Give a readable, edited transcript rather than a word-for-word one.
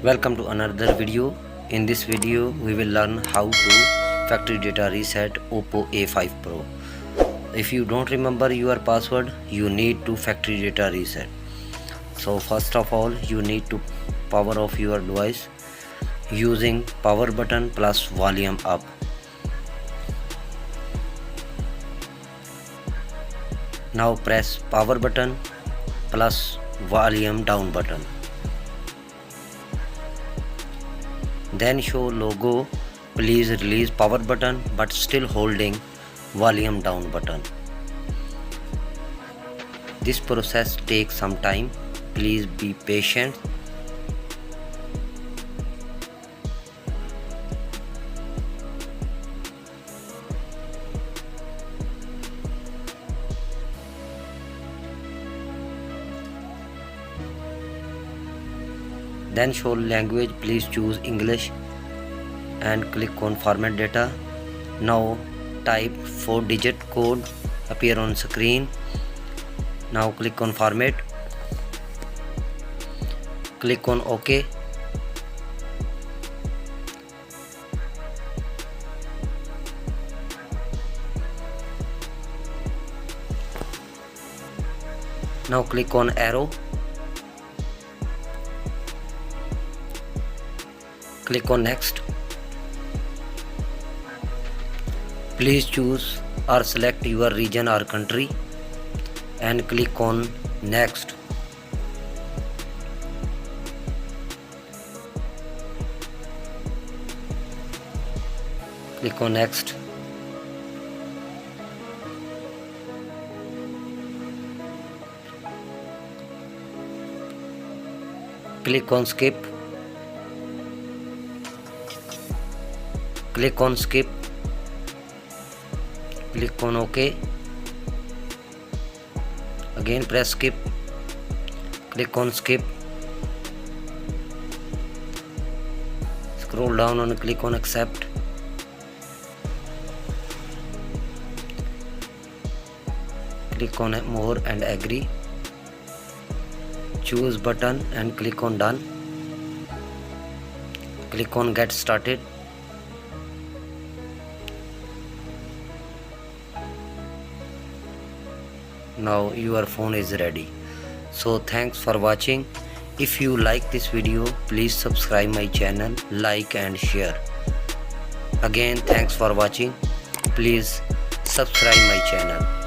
Welcome to another video. In this video we will learn how to factory data reset Oppo A5 Pro. If you don't remember your password, you need to factory data reset. So first of all, you need to power off your device using power button plus volume up. Now press power button plus volume down button. Then show logo, please release power button but still holding volume down button. This process takes some time, please be patient. Then show language, please choose English and click on format data. Now type 4-digit code appear on screen. Now click on format, click on OK. Now click on arrow, click on next. Please choose or select your region or country and click on next. Click on next. Click on skip. Click on skip. Click on OK. Again press skip. Click on skip. Scroll down and click on accept. Click on more and agree. Choose button and click on done. Click on get started. Now your phone is ready. So thanks for watching. If you like this video, please subscribe my channel, like and share. Again thanks for watching. Please subscribe my channel.